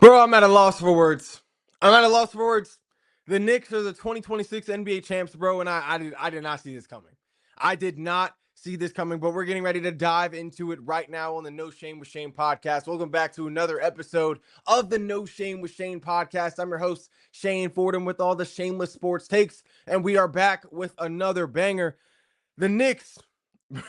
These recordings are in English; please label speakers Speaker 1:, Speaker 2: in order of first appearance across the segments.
Speaker 1: Bro, I'm at a loss for words. I'm at a loss for words. The Knicks are the 2026 NBA champs, bro, and I did not see this coming. I did not see this coming, but we're getting ready to dive into it right now on the No Shame with Shane podcast. Welcome back to another episode of the No Shame with Shane podcast. I'm your host, Shane Fordham, with all the shameless sports takes, and we are back with another banger. The Knicks,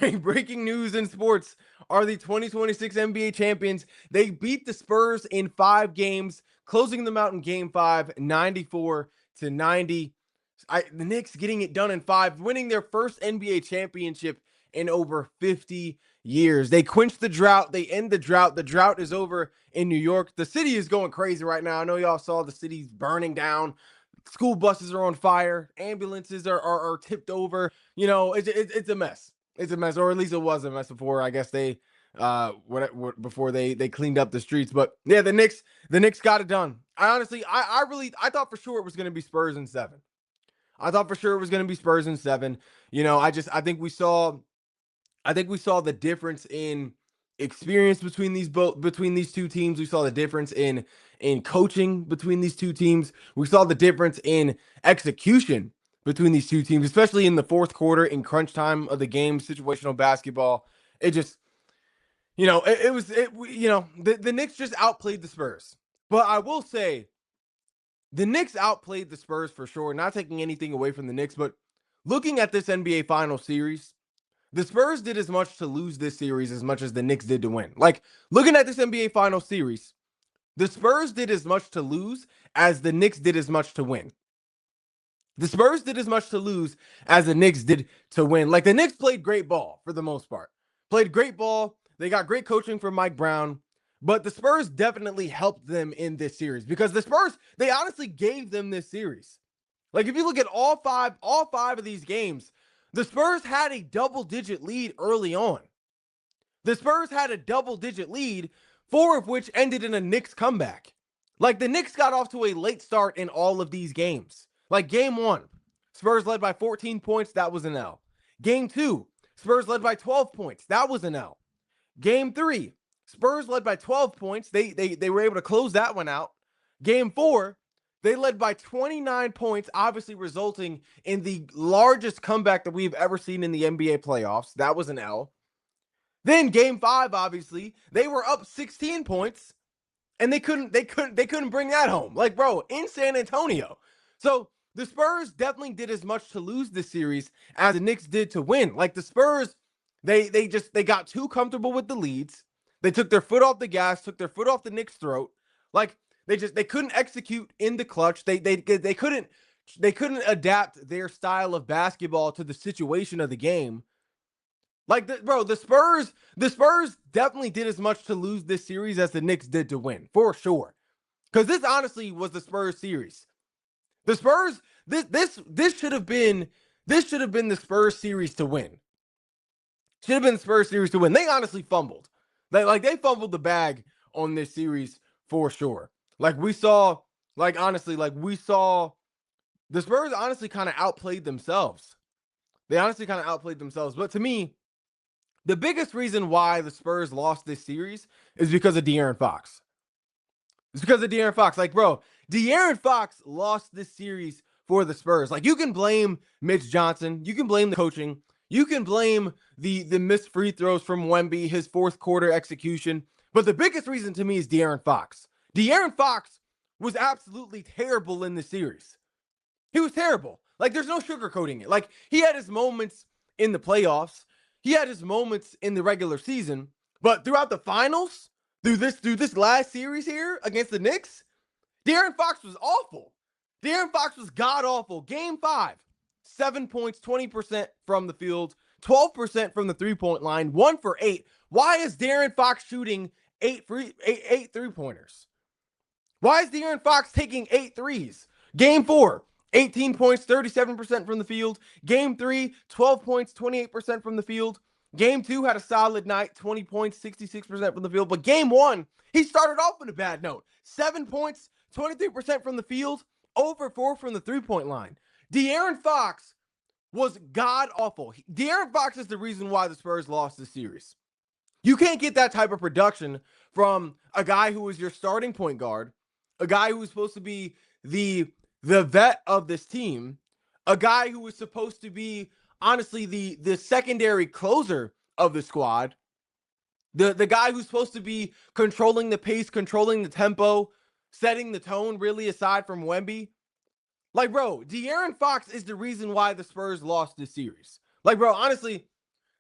Speaker 1: breaking news in sports, are the 2026 NBA champions. They beat the Spurs in 5 games, closing them out in game 5, 94-90. The Knicks getting it done in 5, winning their first NBA championship in over 50 years. They quenched the drought. They end the drought. The drought is over in New York. The city is going crazy right now. I know y'all saw the city's burning down. School buses are on fire. Ambulances are tipped over. You know, it's a mess. It's a mess, or at least it was a mess before. I guess they before they cleaned up the streets. But yeah, the Knicks got it done. I thought for sure it was going to be Spurs in 7. I thought for sure it was going to be Spurs in 7. You know, I think we saw the difference in experience between these two teams. We saw the difference in coaching between these two teams. We saw the difference in execution between these two teams, especially in the fourth quarter, in crunch time of the game, situational basketball. It just, the Knicks just outplayed the Spurs. But I will say, the Knicks outplayed the Spurs for sure, not taking anything away from the Knicks, but looking at this NBA Finals series, the Spurs did as much to lose this series as much as the Knicks did to win. Like, looking at this NBA Finals series, the Spurs did as much to lose as the Knicks did as much to win. The Spurs did as much to lose as the Knicks did to win. Like, the Knicks played great ball for the most part. Played great ball. They got great coaching from Mike Brown. But the Spurs definitely helped them in this series because the Spurs, they honestly gave them this series. Like, if you look at all five of these games, the Spurs had a double-digit lead early on. The Spurs had a double-digit lead, 4 of which ended in a Knicks comeback. Like, the Knicks got off to a late start in all of these games. Like, game 1, Spurs led by 14 points. That was an L. Game 2, Spurs led by 12 points. That was an L. Game 3, Spurs led by 12 points. They were able to close that one out. Game 4, they led by 29 points, obviously resulting in the largest comeback that we've ever seen in the NBA playoffs. That was an L. Then game 5, obviously, they were up 16 points, and they couldn't bring that home. Like, bro, in San Antonio. So the Spurs definitely did as much to lose this series as the Knicks did to win. Like, the Spurs, they got too comfortable with the leads. They took their foot off the gas, took their foot off the Knicks' throat. Like, they couldn't execute in the clutch. They couldn't adapt their style of basketball to the situation of the game. Like, the Spurs definitely did as much to lose this series as the Knicks did to win, for sure. Because this honestly was the Spurs series. The Spurs, this should have been the Spurs series to win. Should have been the Spurs series to win. They honestly fumbled. They fumbled the bag on this series for sure. We saw the Spurs honestly kind of outplayed themselves. They honestly kind of outplayed themselves. But to me, the biggest reason why the Spurs lost this series is because of De'Aaron Fox. It's because of De'Aaron Fox. Like, bro, De'Aaron Fox lost this series for the Spurs. Like, you can blame Mitch Johnson. You can blame the coaching. You can blame the missed free throws from Wemby, his fourth quarter execution. But the biggest reason to me is De'Aaron Fox. De'Aaron Fox was absolutely terrible in the series. He was terrible. Like, there's no sugarcoating it. Like, he had his moments in the playoffs. He had his moments in the regular season. But throughout the finals, through this last series here against the Knicks, De'Aaron Fox was awful. De'Aaron Fox was god-awful. Game 5, 7 points, 20% from the field, 12% from the three-point line, 1 for 8. Why is De'Aaron Fox shooting 8 three-pointers? Why is De'Aaron Fox taking 8 threes? Game 4, 18 points, 37% from the field. Game 3, 12 points, 28% from the field. Game 2 had a solid night, 20 points, 66% from the field. But game 1, he started off on a bad note. 7 points, 23% from the field, 0 for 4 from the three-point line. De'Aaron Fox was god-awful. De'Aaron Fox is the reason why the Spurs lost this series. You can't get that type of production from a guy who is your starting point guard, a guy who was supposed to be the vet of this team, a guy who was supposed to be honestly the secondary closer of the squad, the guy who's supposed to be controlling the pace, controlling the tempo, setting the tone, really, aside from Wemby. Like, bro, De'Aaron Fox is the reason why the Spurs lost this series. Like, bro, honestly,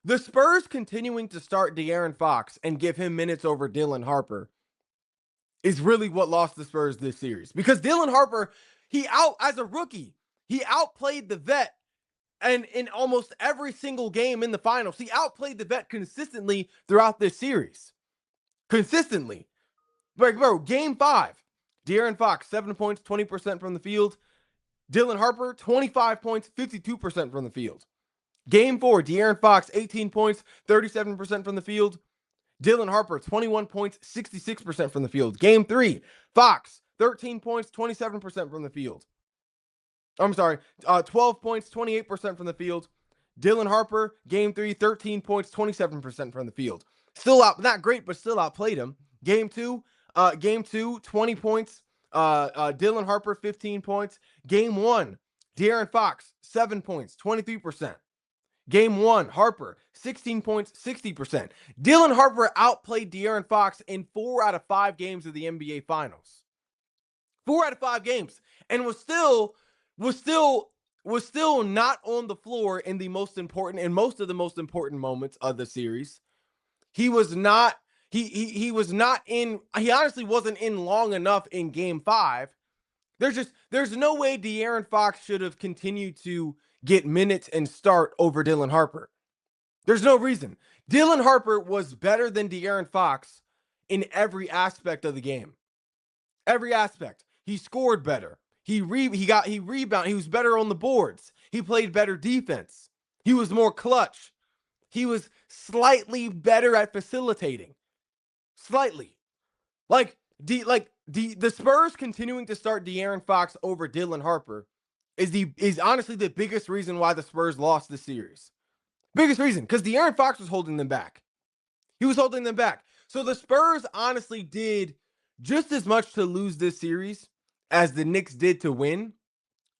Speaker 1: the Spurs continuing to start De'Aaron Fox and give him minutes over Dylan Harper is really what lost the Spurs this series. Because Dylan Harper, as a rookie, he outplayed the vet, and in almost every single game in the finals, he outplayed the vet consistently throughout this series. Consistently. Like, bro, game 5, De'Aaron Fox, 7 points, 20% from the field. Dylan Harper, 25 points, 52% from the field. Game 4, De'Aaron Fox, 18 points, 37% from the field. Dylan Harper, 21 points, 66% from the field. Game 3, Fox, 13 points, 27% from the field. I'm sorry, 12 points, 28% from the field. Dylan Harper, game 3, 13 points, 27% from the field. Still out, not great, but still outplayed him. Game 2, 20 points. Dylan Harper, 15 points. Game 1, De'Aaron Fox, 7 points, 23%. Game 1, Harper, 16 points, 60%. Dylan Harper outplayed De'Aaron Fox in 4 out of 5 games of the NBA Finals. 4 out of 5 games. And was still not on the floor in the most important, in most of the most important moments of the series. He was not, he honestly wasn't in long enough in game 5. There's no way De'Aaron Fox should have continued to get minutes and start over Dylan Harper. There's no reason. Dylan Harper was better than De'Aaron Fox in every aspect of the game. Every aspect. He scored better. He rebounded. He was better on the boards. He played better defense. He was more clutch. He was slightly better at facilitating. Slightly. The Spurs continuing to start De'Aaron Fox over Dylan Harper is honestly the biggest reason why the Spurs lost the series. Biggest reason, because De'Aaron Fox was holding them back. He was holding them back. So the Spurs honestly did just as much to lose this series as the Knicks did to win.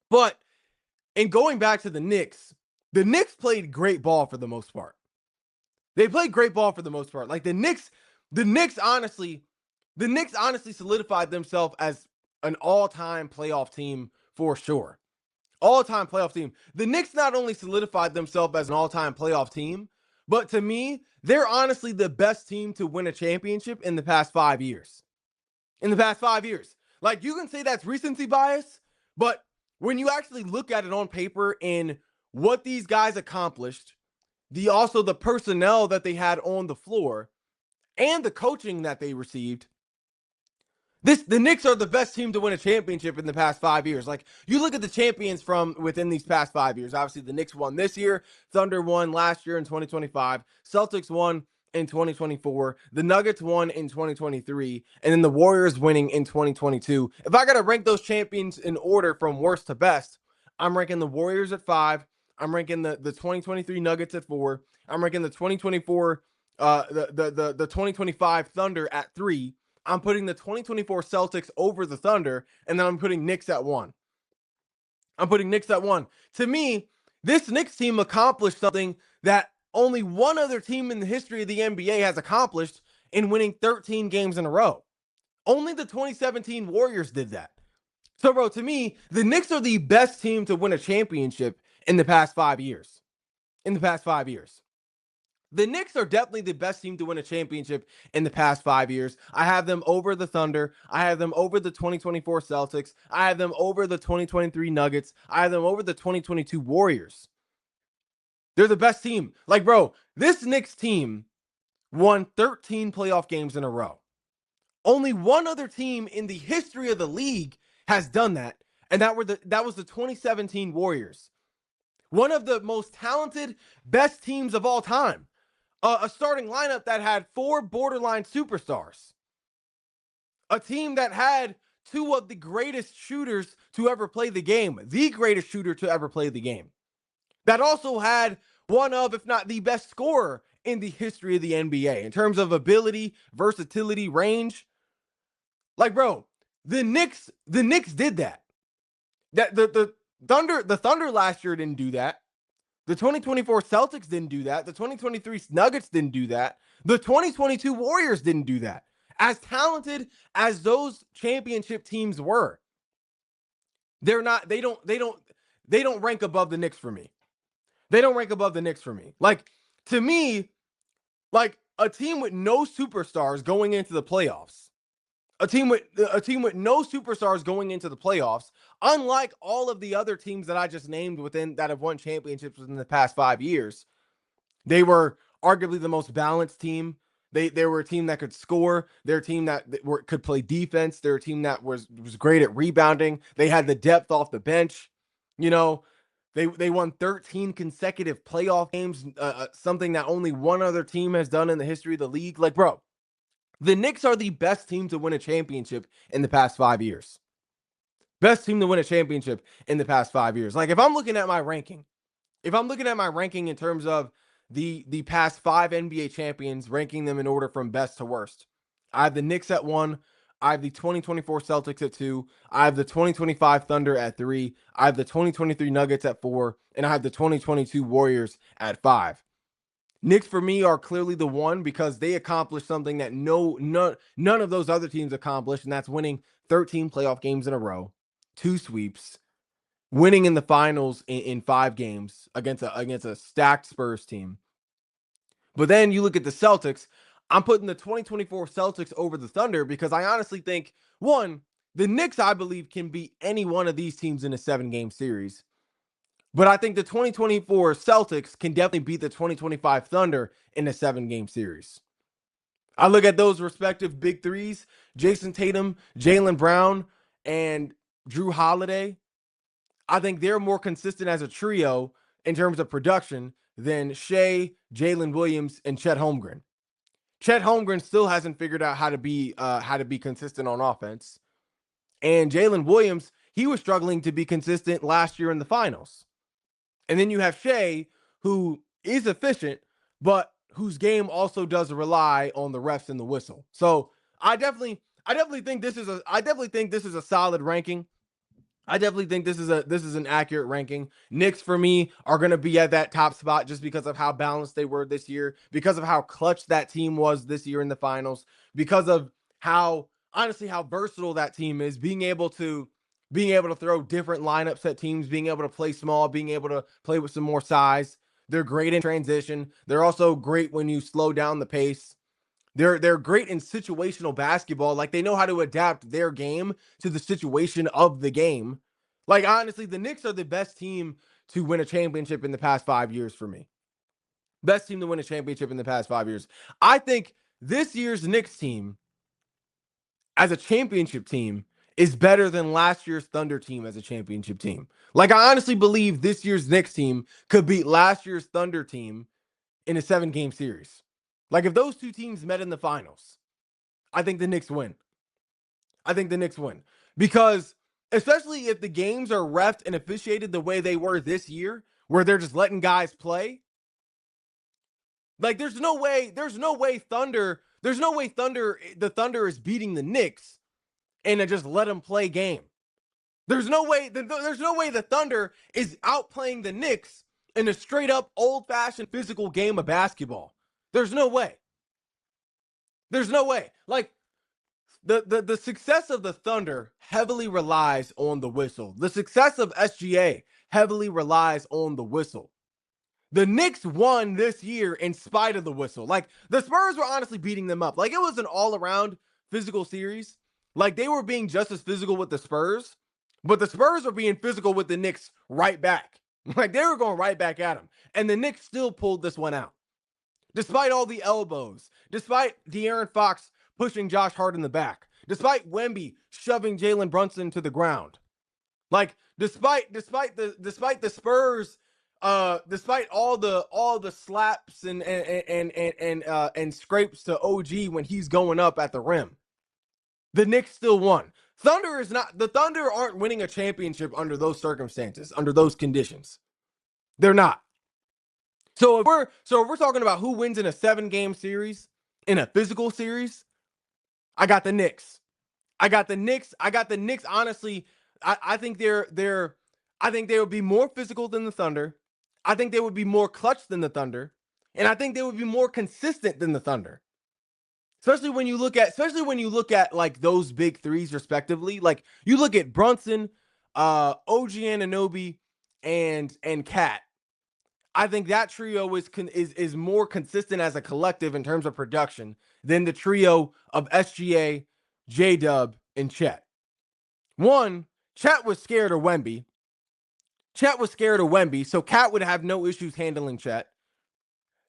Speaker 1: But in going back to the Knicks played great ball for the most part. They played great ball for the most part. Like the Knicks honestly solidified themselves as an all-time playoff team for sure. All-time playoff team. The Knicks not only solidified themselves as an all-time playoff team, but to me, they're honestly the best team to win a championship in the past 5 years. In the past 5 years. Like, you can say that's recency bias, but when you actually look at it on paper and what these guys accomplished, also the personnel that they had on the floor, and the coaching that they received, the Knicks are the best team to win a championship in the past 5 years. Like, you look at the champions from within these past 5 years. Obviously, the Knicks won this year. Thunder won last year in 2025. Celtics won in 2024. The Nuggets won in 2023. And then the Warriors winning in 2022. If I got to rank those champions in order from worst to best, I'm ranking the Warriors at 5. I'm ranking the 2023 Nuggets at 4. I'm ranking the 2024 the 2025 Thunder at 3. I'm putting the 2024 Celtics over the Thunder, and then I'm putting Knicks at 1. To me, this Knicks team accomplished something that only one other team in the history of the NBA has accomplished in winning 13 games in a row. Only the 2017 Warriors did that. So, bro, to me, the Knicks are the best team to win a championship in the past 5 years. The Knicks are definitely the best team to win a championship in the past 5 years. I have them over the Thunder. I have them over the 2024 Celtics. I have them over the 2023 Nuggets. I have them over the 2022 Warriors. They're the best team. Like, bro, this Knicks team won 13 playoff games in a row. Only one other team in the history of the league has done that, and that was the 2017 Warriors. One of the most talented, best teams of all time. A starting lineup that had 4 borderline superstars. A team that had 2 of the greatest shooters to ever play the game. The greatest shooter to ever play the game. That also had one of, if not the best scorer in the history of the NBA. In terms of ability, versatility, range. Like, bro, The Knicks did that. The Thunder last year didn't do that. The 2024 Celtics didn't do that. The 2023 Nuggets didn't do that. The 2022 Warriors didn't do that. As talented as those championship teams were, they're not. They don't rank above the Knicks for me. They don't rank above the Knicks for me. Like, to me, like a team with no superstars going into the playoffs. A team with no superstars going into the playoffs, unlike all of the other teams that I just named within that have won championships within the past 5 years. They were arguably the most balanced team. They were a team that could score. They're a team that could play defense. They're a team that was great at rebounding. They had the depth off the bench. You know, they won 13 consecutive playoff games, something that only one other team has done in the history of the league. Like, bro, the Knicks are the best team to win a championship in the past 5 years. Best team to win a championship in the past 5 years. Like, if I'm looking at my ranking in terms of the past 5 NBA champions, ranking them in order from best to worst, I have the Knicks at 1. I have the 2024 Celtics at 2. I have the 2025 Thunder at 3. I have the 2023 Nuggets at 4. And I have the 2022 Warriors at 5. Knicks for me are clearly the 1 because they accomplished something that none of those other teams accomplished, and that's winning 13 playoff games in a row, 2 sweeps, winning in the finals in 5 games against a stacked Spurs team. But then you look at the Celtics. I'm putting the 2024 Celtics over the Thunder because I honestly think, one, the Knicks, I believe, can beat any one of these teams in a 7-game series. But I think the 2024 Celtics can definitely beat the 2025 Thunder in a 7-game series. I look at those respective big threes, Jason Tatum, Jaylen Brown, and Drew Holiday. I think they're more consistent as a trio in terms of production than Shea, Jalen Williams, and Chet Holmgren. Chet Holmgren still hasn't figured out how to be consistent on offense. And Jalen Williams, he was struggling to be consistent last year in the finals. And then you have Shea, who is efficient, but whose game also does rely on the refs and the whistle. So I definitely think this is a solid ranking. I definitely think this is an accurate ranking. Knicks for me are going to be at that top spot just because of how balanced they were this year, because of how clutch that team was this year in the finals, because of how versatile that team is, being able to throw different lineups at teams, being able to play small, being able to play with some more size. They're great in transition. They're also great when you slow down the pace. They're great in situational basketball. Like, they know how to adapt their game to the situation of the game. Like, honestly, the Knicks are the best team to win a championship in the past 5 years for me. Best team to win a championship in the past 5 years. I think this year's Knicks team as a championship team is better than last year's Thunder team as a championship team. Like, I honestly believe this year's Knicks team could beat last year's Thunder team in a 7-game series. Like, if those two teams met in the finals, I think the Knicks win. Because especially if the games are reffed and officiated the way they were this year, where they're just letting guys play. Like, there's no way the Thunder is beating the Knicks and just let them play game. There's no way the Thunder is outplaying the Knicks in a straight up old-fashioned physical game of basketball. There's no way. Like, the success of the Thunder heavily relies on the whistle. The success of SGA heavily relies on the whistle. The Knicks won this year in spite of the whistle. Like, the Spurs were honestly beating them up. Like, it was an all-around physical series. Like, they were being just as physical with the Spurs, but the Spurs were being physical with the Knicks right back. Like, they were going right back at them. And the Knicks still pulled this one out. Despite all the elbows, despite De'Aaron Fox pushing Josh Hart in the back, despite Wemby shoving Jalen Brunson to the ground. Like, despite the Spurs, despite all the slaps and scrapes to OG when he's going up at the rim, the Knicks still won. The Thunder aren't winning a championship under those circumstances, under those conditions. They're not. So if we're talking about who wins in a 7-game series, in a physical series, I got the Knicks. I got the Knicks. Honestly, I think I think they would be more physical than the Thunder. I think they would be more clutch than the Thunder, and I think they would be more consistent than the Thunder. Especially when you look at like those big threes respectively. Like you look at Brunson, OG Anunoby, and Cat. I think that trio is more consistent as a collective in terms of production than the trio of SGA, J Dub, and Chet. One, Chet was scared of Wemby. So Cat would have no issues handling Chet.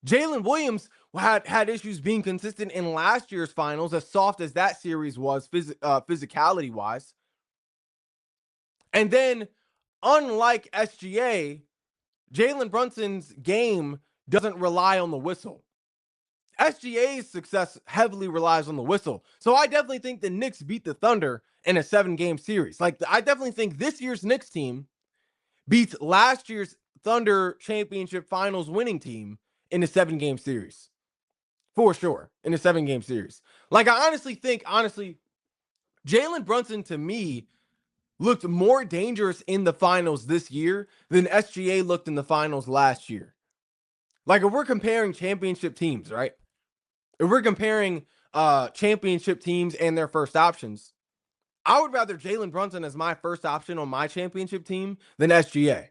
Speaker 1: Jalen Williams had issues being consistent in last year's finals, as soft as that series was physicality wise. And then, unlike SGA, Jalen Brunson's game doesn't rely on the whistle. SGA's success heavily relies on the whistle. So I definitely think the Knicks beat the Thunder in a 7-game series. Like, I definitely think this year's Knicks team beats last year's Thunder championship finals winning team in a 7-game series. For sure, in a 7-game series. Like, I honestly think, Jalen Brunson to me looked more dangerous in the finals this year than SGA looked in the finals last year. Like, if we're comparing championship teams, right? If we're comparing championship teams and their first options, I would rather Jalen Brunson as my first option on my championship team than SGA.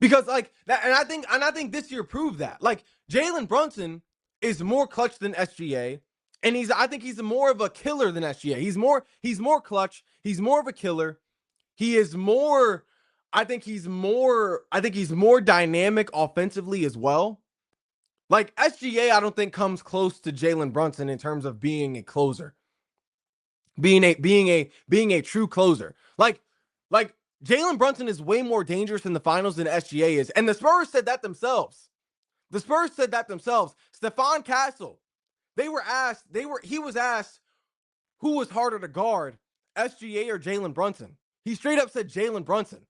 Speaker 1: Because like that, and I think this year proved that. Like Jalen Brunson is more clutch than SGA, and I think he's more of a killer than SGA. He's more clutch, he's more of a killer. He is more I think he's more dynamic offensively as well. Like SGA, I don't think comes close to Jalen Brunson in terms of being a closer, being a true closer. Like Jalen Brunson is way more dangerous in the finals than SGA is, and the Spurs said that themselves. Stephon Castle, he was asked who was harder to guard, SGA or Jalen Brunson. He straight up said Jalen Brunson.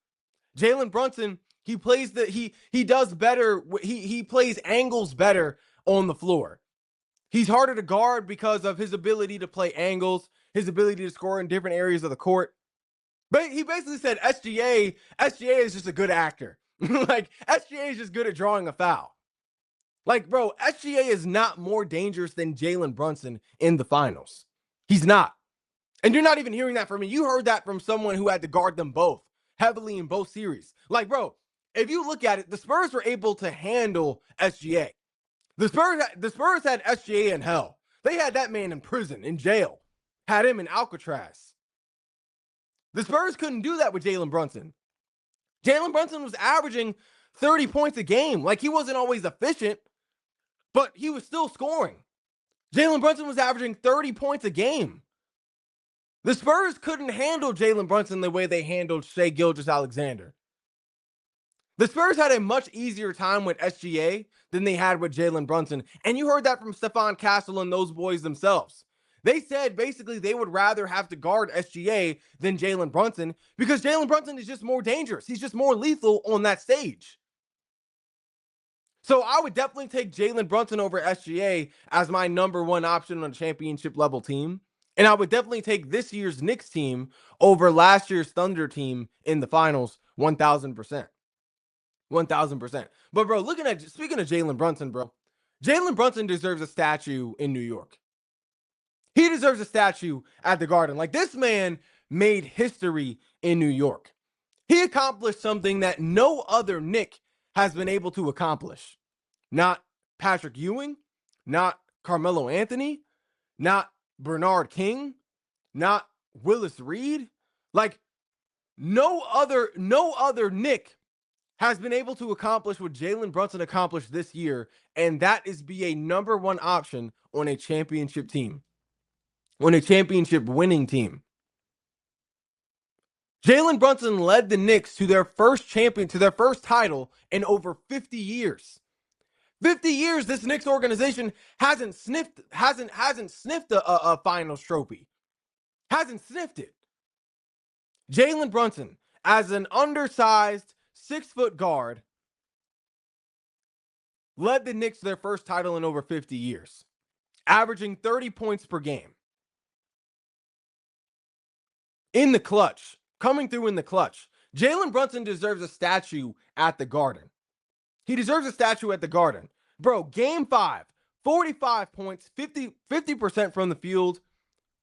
Speaker 1: Jalen Brunson, he does better. He plays angles better on the floor. He's harder to guard because of his ability to play angles, his ability to score in different areas of the court. But he basically said SGA is just a good actor. Like SGA is just good at drawing a foul. Like, bro, SGA is not more dangerous than Jalen Brunson in the finals. He's not. And you're not even hearing that from me. You heard that from someone who had to guard them both heavily in both series. Like, bro, if you look at it, the Spurs were able to handle SGA. The Spurs had SGA in hell. They had that man in prison, in jail. Had him in Alcatraz. The Spurs couldn't do that with Jalen Brunson. Jalen Brunson was averaging 30 points a game. Like, he wasn't always efficient, but he was still scoring. Jalen Brunson was averaging 30 points a game. The Spurs couldn't handle Jalen Brunson the way they handled Shai Gilgeous-Alexander. The Spurs had a much easier time with SGA than they had with Jalen Brunson. And you heard that from Stephon Castle and those boys themselves. They said basically they would rather have to guard SGA than Jalen Brunson because Jalen Brunson is just more dangerous. He's just more lethal on that stage. So I would definitely take Jalen Brunson over SGA as my number one option on a championship level team. And I would definitely take this year's Knicks team over last year's Thunder team in the finals 1,000%. 1,000%. But bro, speaking of Jalen Brunson, bro, Jalen Brunson deserves a statue in New York. He deserves a statue at the Garden. Like, this man made history in New York. He accomplished something that no other Knick has been able to accomplish. Not Patrick Ewing, not Carmelo Anthony, not Bernard King, not Willis Reed. Like, no other Knick has been able to accomplish what Jalen Brunson accomplished this year, and that is be a number one option on a championship team, on a championship winning team. Jalen Brunson led the Knicks to their first title in over 50 years. 50 years, this Knicks organization hasn't sniffed a finals trophy. Hasn't sniffed it. Jalen Brunson, as an undersized 6-foot guard, led the Knicks to their first title in over 50 years, averaging 30 points per game. in the clutch, coming through in the clutch. Jalen Brunson deserves a statue at the Garden. He deserves a statue at the Garden. Bro, game 5, 45 points, 50% from the field,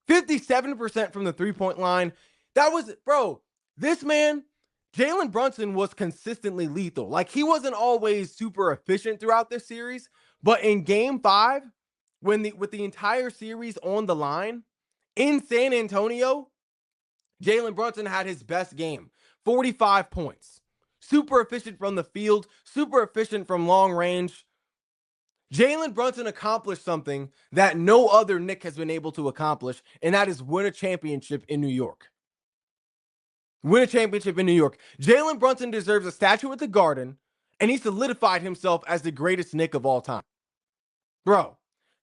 Speaker 1: 57% from the three-point line. That was, bro, this man, Jalen Brunson was consistently lethal. Like, he wasn't always super efficient throughout this series, but in game 5, with the entire series on the line, in San Antonio, Jalen Brunson had his best game, 45 points. Super efficient from the field, super efficient from long range. Jalen Brunson accomplished something that no other Knick has been able to accomplish, and that is win a championship in New York. Win a championship in New York. Jalen Brunson deserves a statue at the Garden, and he solidified himself as the greatest Knick of all time. Bro,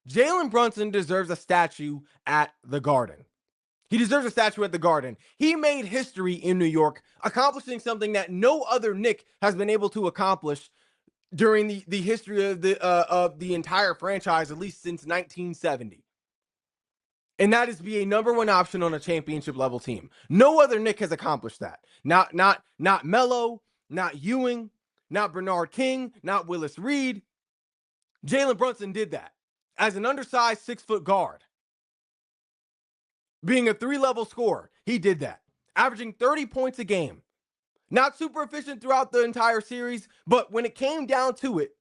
Speaker 1: Jalen Brunson deserves a statue at the Garden. He deserves a statue at the Garden. He made history in New York, accomplishing something that no other Knick has been able to accomplish during the history of the entire franchise, at least since 1970. And that is be a number 1 option on a championship level team. No other Knick has accomplished that. Not Melo, not Ewing, not Bernard King, not Willis Reed. Jalen Brunson did that as an undersized 6-foot guard. Being a 3-level scorer, he did that. Averaging 30 points a game. Not super efficient throughout the entire series, but when it came down to it,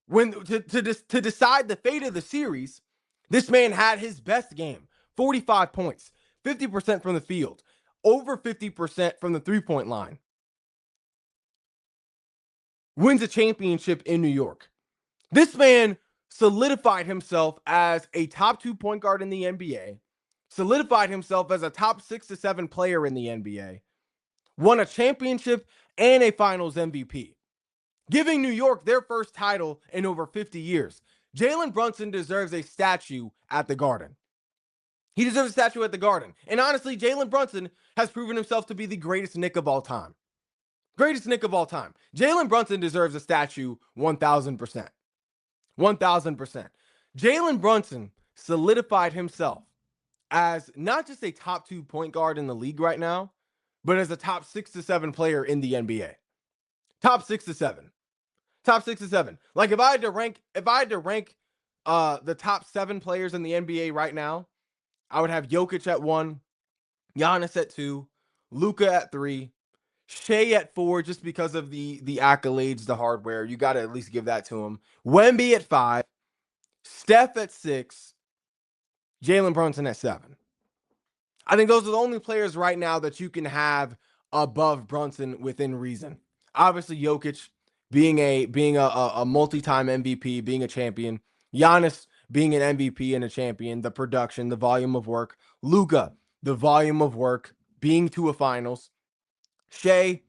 Speaker 1: to decide the fate of the series, this man had his best game. 45 points, 50% from the field, over 50% from the three-point line. Wins a championship in New York. This man solidified himself as a top 2 point guard in the NBA, solidified himself as a top 6 to 7 player in the NBA, won a championship and a finals MVP, giving New York their first title in over 50 years. Jalen Brunson deserves a statue at the Garden. He deserves a statue at the Garden. And honestly, Jalen Brunson has proven himself to be the greatest Knick of all time. Greatest Knick of all time. Jalen Brunson deserves a statue 1,000%. 1,000%. Jalen Brunson solidified himself as not just a top 2 point guard in the league right now, but as a top 6 to 7 player in the NBA. Top 6 to 7. Top 6 to 7. Like, if I had to rank the top 7 players in the NBA right now, I would have Jokic at 1, Giannis at 2, Luka at 3, Shea at 4, just because of the accolades, the hardware. You got to at least give that to him. Wemby at 5, Steph at 6, Jalen Brunson at 7. I think those are the only players right now that you can have above Brunson within reason. Obviously, Jokic being a multi-time MVP, being a champion. Giannis being an MVP and a champion. The production, the volume of work. Luka, the volume of work, being to a finals. Shea,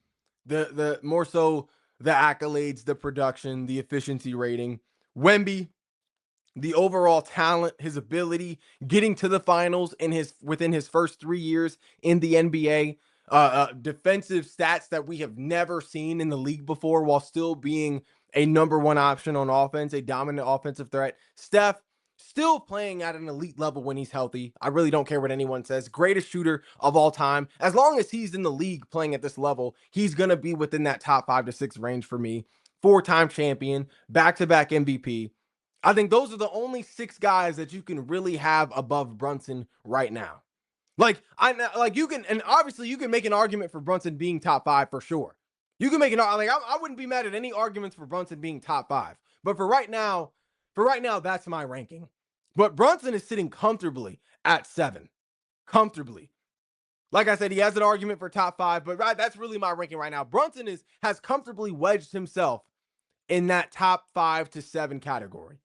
Speaker 1: the more so the accolades, the production, the efficiency rating. Wemby, the overall talent, his ability, getting to the finals within his first 3 years in the NBA, defensive stats that we have never seen in the league before, while still being a number 1 option on offense, a dominant offensive threat. Steph, still playing at an elite level when he's healthy. I really don't care what anyone says. Greatest shooter of all time. As long as he's in the league playing at this level, he's going to be within that top 5 to 6 range for me. 4-time champion, back-to-back MVP. I think those are the only 6 guys that you can really have above Brunson right now. You can, and obviously you can make an argument for Brunson being top 5 for sure. You can make an argument. I wouldn't be mad at any arguments for Brunson being top 5. But for right now, that's my ranking. But Brunson is sitting comfortably at 7. Comfortably. Like I said, he has an argument for top 5, but that's really my ranking right now. Brunson has comfortably wedged himself in that top 5 to 7 category.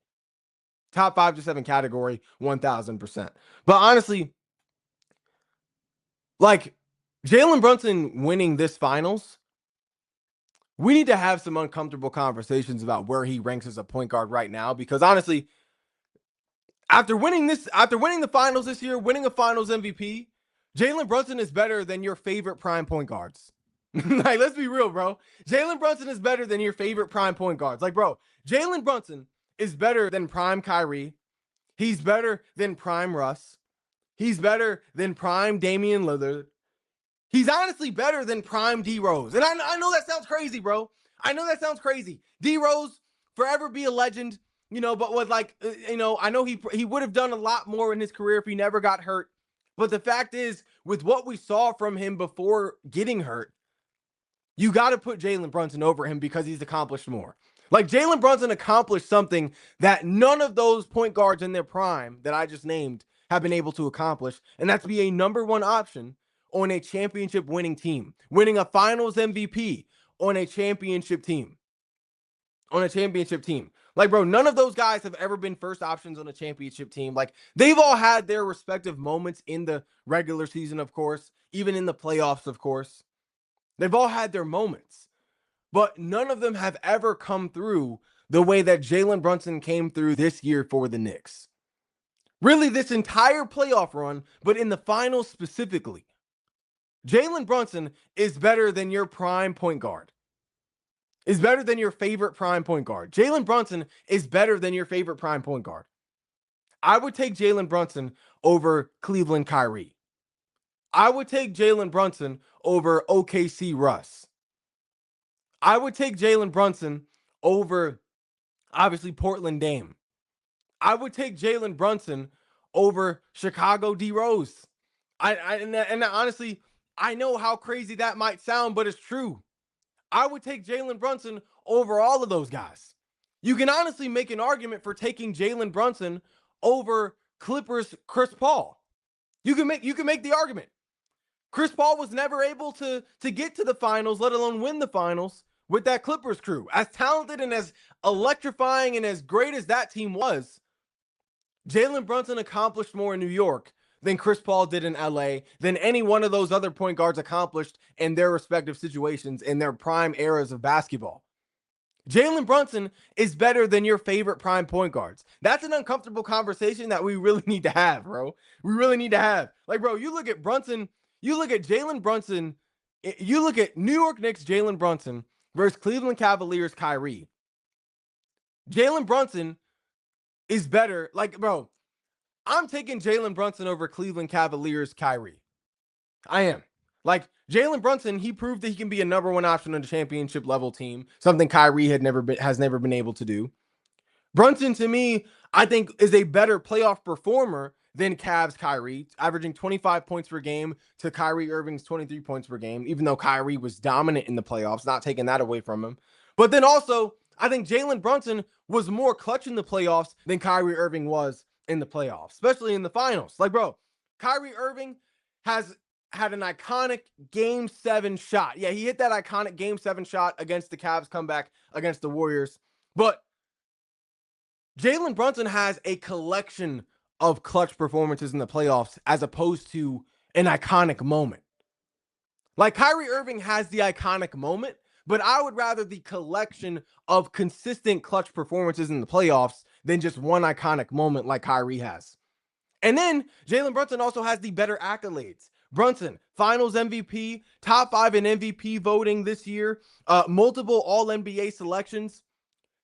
Speaker 1: Top 5 to 7 category, 1,000%. But honestly, like, Jalen Brunson winning this finals, we need to have some uncomfortable conversations about where he ranks as a point guard right now. Because honestly, after winning the finals this year, winning a finals MVP, Jalen Brunson is better than your favorite prime point guards. Like, let's be real, bro. Jalen Brunson is better than your favorite prime point guards. Like, bro, Jalen Brunson is better than prime Kyrie. He's better than prime Russ. He's better than prime Damian Lillard. He's honestly better than prime D Rose. And I know that sounds crazy, bro. I know that sounds crazy. D Rose forever be a legend, but with I know he would have done a lot more in his career if he never got hurt. But the fact is, with what we saw from him before getting hurt, you got to put Jalen Brunson over him because he's accomplished more. Like, Jalen Brunson accomplished something that none of those point guards in their prime that I just named have been able to accomplish, and that's be a number one option on a championship winning team, winning a finals MVP on a championship team. Like, bro, none of those guys have ever been first options on a championship team. Like, they've all had their respective moments in the regular season, of course, even in the playoffs, of course. They've all had their moments, but none of them have ever come through the way that Jalen Brunson came through this year for the Knicks. Really, this entire playoff run, but in the finals specifically. Jalen Brunson is better than your prime point guard. Is better than your favorite prime point guard. Jalen Brunson is better than your favorite prime point guard. I would take Jalen Brunson over Cleveland Kyrie. I would take Jalen Brunson over OKC Russ. I would take Jalen Brunson over, obviously, Portland Dame. I would take Jalen Brunson over Chicago D Rose. And honestly, I know how crazy that might sound, but it's true. I would take Jalen Brunson over all of those guys. You can honestly make an argument for taking Jalen Brunson over Clippers Chris Paul. You can make the argument. Chris Paul was never able to get to the finals, let alone win the finals, with that Clippers crew. As talented and as electrifying and as great as that team was, Jalen Brunson accomplished more in New York than Chris Paul did in LA, than any one of those other point guards accomplished in their respective situations in their prime eras of basketball. Jalen Brunson is better than your favorite prime point guards. That's an uncomfortable conversation that we really need to have, bro. We really need to have. Like, bro, you look at Brunson, you look at Jalen Brunson, you look at New York Knicks Jalen Brunson versus Cleveland Cavaliers Kyrie. Jalen Brunson is better. Like, bro, I'm taking Jalen Brunson over Cleveland Cavaliers Kyrie. I am. Like, Jalen Brunson, he proved that he can be a number one option on a championship level team, something Kyrie has never been able to do. Brunson, to me, I think is a better playoff performer than Cavs Kyrie, averaging 25 points per game to Kyrie Irving's 23 points per game, even though Kyrie was dominant in the playoffs, not taking that away from him. But then also, I think Jalen Brunson was more clutch in the playoffs than Kyrie Irving was in the playoffs, especially in the finals. Like, bro, Kyrie Irving has had an iconic Game 7 shot. Yeah, he hit that iconic Game 7 shot against the Cavs comeback against the Warriors. But Jalen Brunson has a collection of clutch performances in the playoffs as opposed to an iconic moment. Like, Kyrie Irving has the iconic moment, but I would rather the collection of consistent clutch performances in the playoffs than just one iconic moment like Kyrie has. And then Jalen Brunson also has the better accolades. Brunson, finals MVP, top 5 in MVP voting this year, multiple All-NBA selections.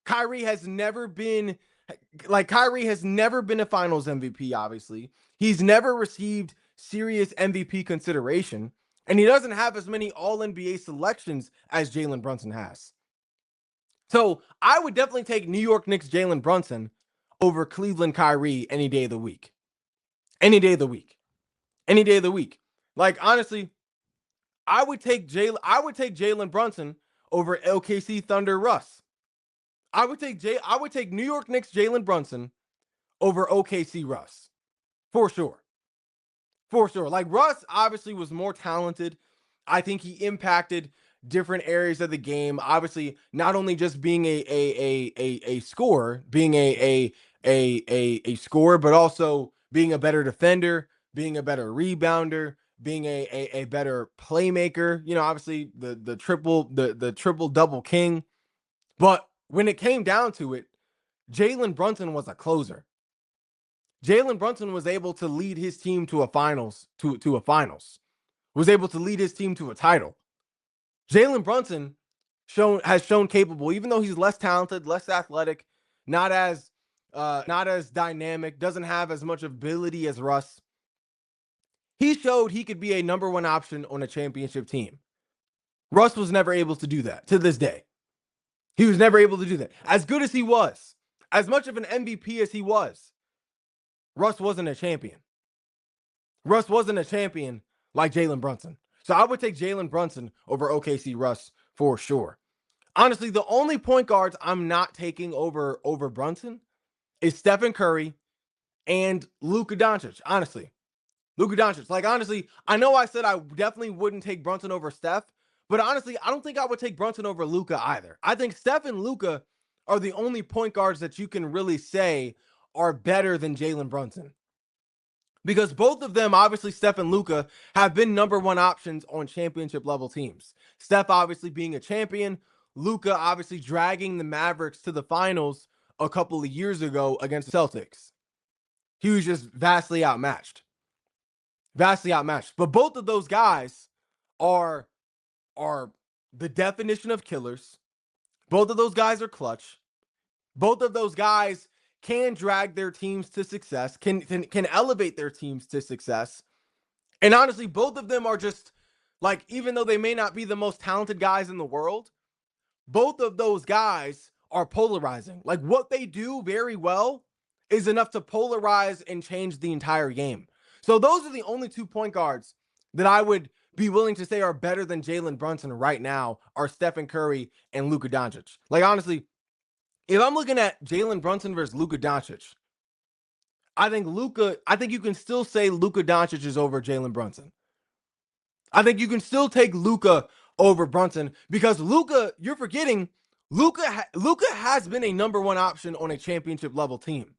Speaker 1: Kyrie has never been a finals MVP, obviously. He's never received serious MVP consideration, and he doesn't have as many All-NBA selections as Jalen Brunson has. So I would definitely take New York Knicks Jalen Brunson over Cleveland Kyrie any day of the week. Any day of the week. Any day of the week. Like, honestly, I would take Jalen Brunson over OKC Thunder Russ. I would take New York Knicks Jalen Brunson over OKC Russ. For sure. For sure. Like, Russ obviously was more talented. I think he impacted different areas of the game. Obviously, not only just being a scorer, a scorer, but also being a better defender, being a better rebounder, being a better playmaker. You know, obviously the triple double king. But when it came down to it, Jalen Brunson was a closer. Jalen Brunson was able to lead his team to a finals, was able to lead his team to a title. Jalen Brunson has shown capable, even though he's less talented, less athletic, not as dynamic, doesn't have as much ability as Russ. He showed he could be a number one option on a championship team. Russ was never able to do that to this day. He was never able to do that. As good as he was, as much of an MVP as he was, Russ wasn't a champion. Russ wasn't a champion like Jalen Brunson. So I would take Jalen Brunson over OKC Russ for sure. Honestly, the only point guards I'm not taking over Brunson is Stephen Curry and Luka Doncic. Honestly, Luka Doncic. Like, honestly, I know I said I definitely wouldn't take Brunson over Steph, but honestly, I don't think I would take Brunson over Luka either. I think Steph and Luka are the only point guards that you can really say are better than Jalen Brunson. Because both of them, obviously, Steph and Luka, have been number one options on championship level teams. Steph obviously being a champion, Luka obviously dragging the Mavericks to the finals a couple of years ago against the Celtics. He was just vastly outmatched. Vastly outmatched. But both of those guys are the definition of killers. Both of those guys are clutch. Both of those guys can drag their teams to success, can elevate their teams to success. And honestly, both of them are just, like, even though they may not be the most talented guys in the world, both of those guys are polarizing. Like, what they do very well is enough to polarize and change the entire game. So those are the only 2 point guards that I would be willing to say are better than Jalen Brunson right now, are Stephen Curry and Luka Doncic. Like, honestly, if I'm looking at Jalen Brunson versus Luka Doncic, I think you can still say Luka Doncic is over Jalen Brunson. I think you can still take Luka over Brunson because Luka, you're forgetting, Luka has been a number one option on a championship level team.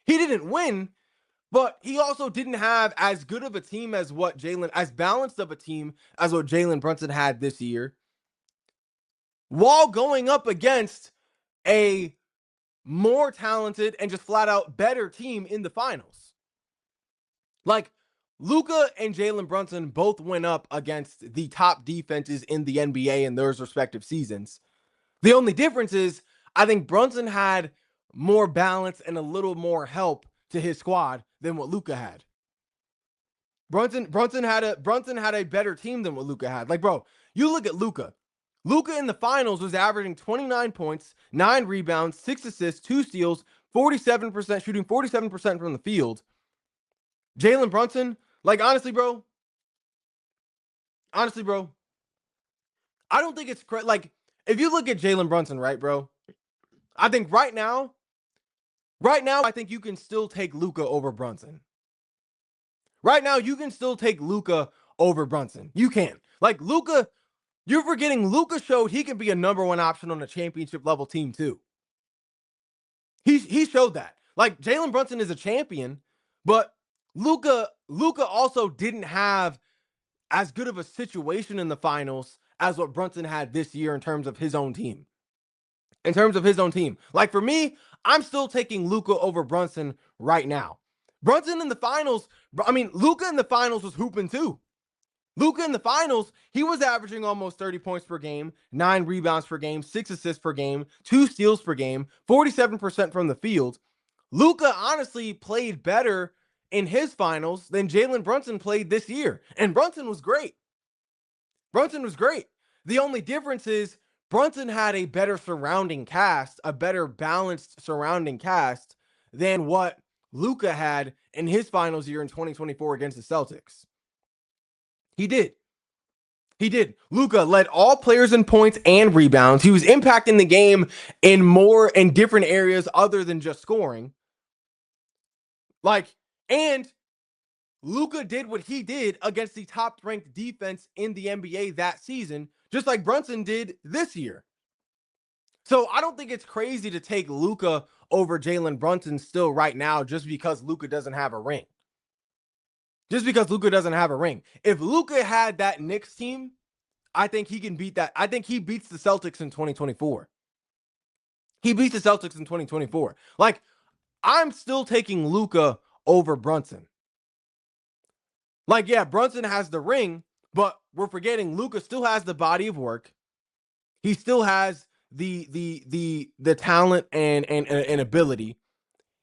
Speaker 1: He didn't win, but he also didn't have as good of a team as as balanced of a team as what Jalen Brunson had this year, while going up against a more talented and just flat out better team in the finals. Like, Luka and Jalen Brunson both went up against the top defenses in the NBA in those respective seasons. The only difference is I think Brunson had more balance and a little more help to his squad than what Luka had. Brunson had a better team than what Luka had. Like, bro, you look at Luka. Luka in the finals was averaging 29 points, 9 rebounds, 6 assists, 2 steals, 47% shooting, 47% from the field. Jalen Brunson, like, honestly, bro, I don't think it's like, if you look at Jalen Brunson, right, bro, I think right now, I think you can still take Luka over Brunson. Right now, you can still take Luka over Brunson. You can. Like, Luka, you're forgetting Luka showed he can be a number one option on a championship level team too. He showed that. Like, Jalen Brunson is a champion, but Luka also didn't have as good of a situation in the finals as what Brunson had this year in terms of his own team. Like, for me, I'm still taking Luka over Brunson right now. Brunson in the finals, Luka in the finals was hooping too. Luka in the finals, he was averaging almost 30 points per game, 9 rebounds per game, 6 assists per game, 2 steals per game, 47% from the field. Luka honestly played better in his finals than Jalen Brunson played this year. And Brunson was great. The only difference is Brunson had a better surrounding cast, a better balanced surrounding cast than what Luka had in his finals year in 2024 against the Celtics. He did. Luka led all players in points and rebounds. He was impacting the game in different areas other than just scoring. And Luka did what he did against the top-ranked defense in the NBA that season, just like Brunson did this year. So I don't think it's crazy to take Luka over Jalen Brunson still right now just because Luka doesn't have a ring. If Luka had that Knicks team, I think he can beat that. I think he beats the Celtics in 2024. Like, I'm still taking Luka over Brunson. Like, yeah, Brunson has the ring, but we're forgetting Luka still has the body of work. He still has the talent and ability.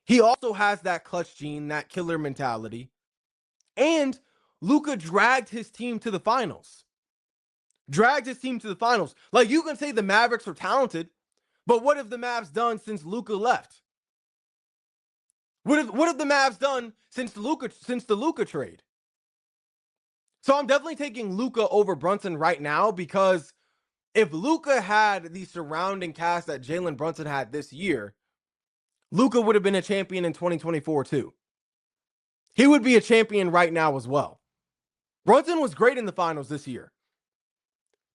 Speaker 1: He also has that clutch gene, that killer mentality. And Luka dragged his team to the finals. Like, you can say the Mavericks are talented, but what have the Mavs done since Luka left? What have the Mavs done since the Luka trade? So I'm definitely taking Luka over Brunson right now, because if Luka had the surrounding cast that Jalen Brunson had this year, Luka would have been a champion in 2024 too. He would be a champion right now as well. Brunson was great in the finals this year.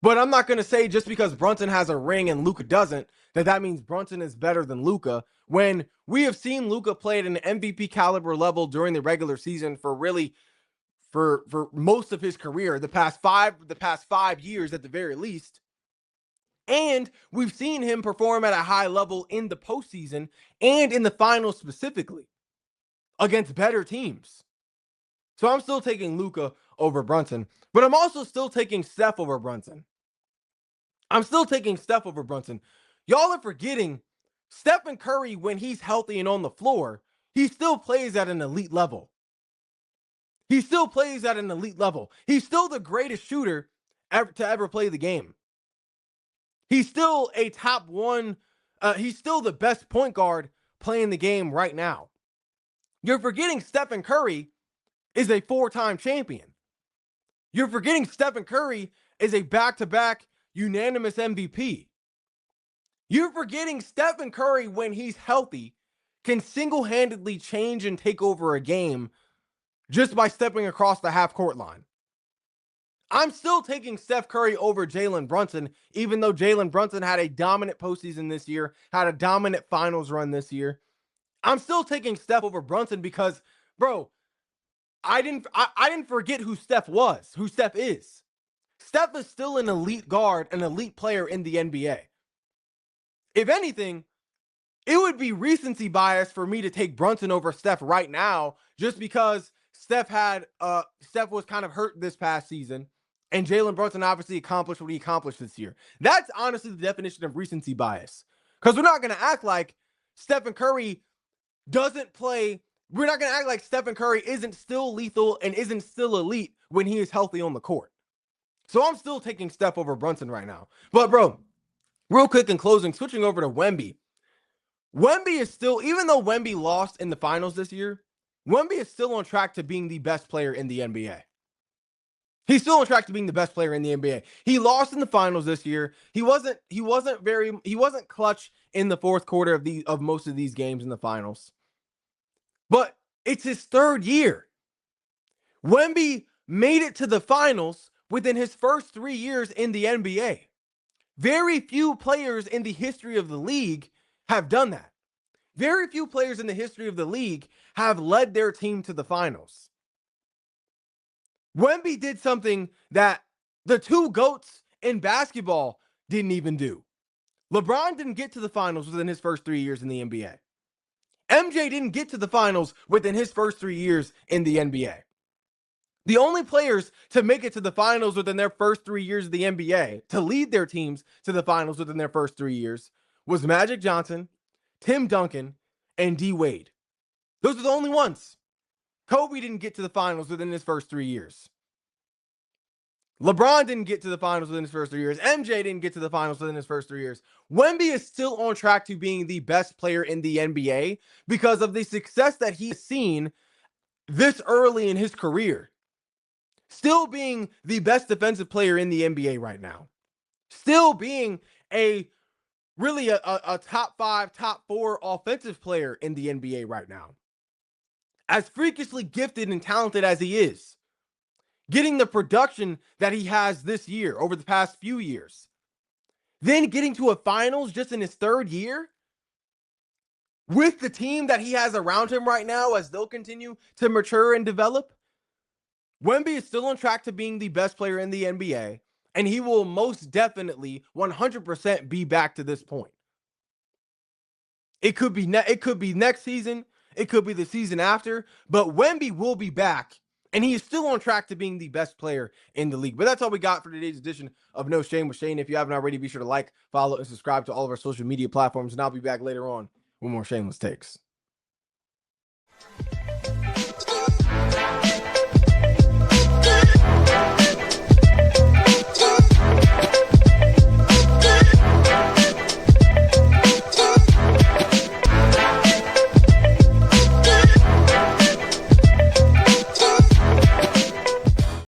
Speaker 1: But I'm not going to say just because Brunson has a ring and Luka doesn't, that means Brunson is better than Luka, when we have seen Luka play at an MVP caliber level during the regular season for most of his career, the past 5 years at the very least. And we've seen him perform at a high level in the postseason and in the finals specifically against better teams. So I'm still taking Luka over Brunson, but I'm also still taking Steph over Brunson. Y'all are forgetting Stephen Curry, when he's healthy and on the floor, he still plays at an elite level. He's still the greatest shooter to ever play the game. He's still a top one. He's still the best point guard playing the game right now. You're forgetting Stephen Curry is a 4-time champion. You're forgetting Stephen Curry is a back-to-back unanimous MVP. You're forgetting Stephen Curry, when he's healthy, can single-handedly change and take over a game just by stepping across the half-court line. I'm still taking Steph Curry over Jalen Brunson, even though Jalen Brunson had a dominant postseason this year, had a dominant finals run this year. I'm still taking Steph over Brunson because, bro, I didn't forget who Steph is. Steph is still an elite guard, an elite player in the NBA. If anything, it would be recency bias for me to take Brunson over Steph right now, just because Steph was kind of hurt this past season, and Jalen Brunson obviously accomplished what he accomplished this year. That's honestly the definition of recency bias. Because we're not going to act like Stephen Curry doesn't play. We're not going to act like Stephen Curry isn't still lethal and isn't still elite when he is healthy on the court. So I'm still taking Steph over Brunson right now. But, bro, real quick in closing, switching over to Wemby. Wemby is still, even though Wemby lost in the finals this year, Wemby is still on track to being the best player in the NBA. He's still on track to being the best player in the NBA. He lost in the finals this year. He wasn't clutch in the fourth quarter of most of these games in the finals. But it's his third year. Wemby made it to the finals within his first 3 years in the NBA. Very few players in the history of the league have done that. Very few players in the history of the league have led their team to the finals. Wemby did something that the two GOATs in basketball didn't even do. LeBron didn't get to the finals within his first 3 years in the NBA. MJ didn't get to the finals within his first 3 years in the NBA. The only players to make it to the finals within their first 3 years of the NBA, to lead their teams to the finals within their first 3 years, was Magic Johnson, Tim Duncan, and D. Wade. Those are the only ones. Kobe didn't get to the finals within his first 3 years. LeBron didn't get to the finals within his first 3 years. MJ didn't get to the finals within his first 3 years. Wemby is still on track to being the best player in the NBA because of the success that he's seen this early in his career. Still being the best defensive player in the NBA right now. Still being a top 5, top 4 offensive player in the NBA right now. As freakishly gifted and talented as he is. Getting the production that he has this year, over the past few years. Then getting to a finals just in his third year. With the team that he has around him right now as they'll continue to mature and develop. Wemby is still on track to being the best player in the NBA, and he will most definitely 100% be back to this point. It could be next season, it could be the season after, but Wemby will be back, and he is still on track to being the best player in the league. But that's all we got for today's edition of No Shame with Shane. If you haven't already, be sure to like, follow, and subscribe to all of our social media platforms, and I'll be back later on with more shameless takes.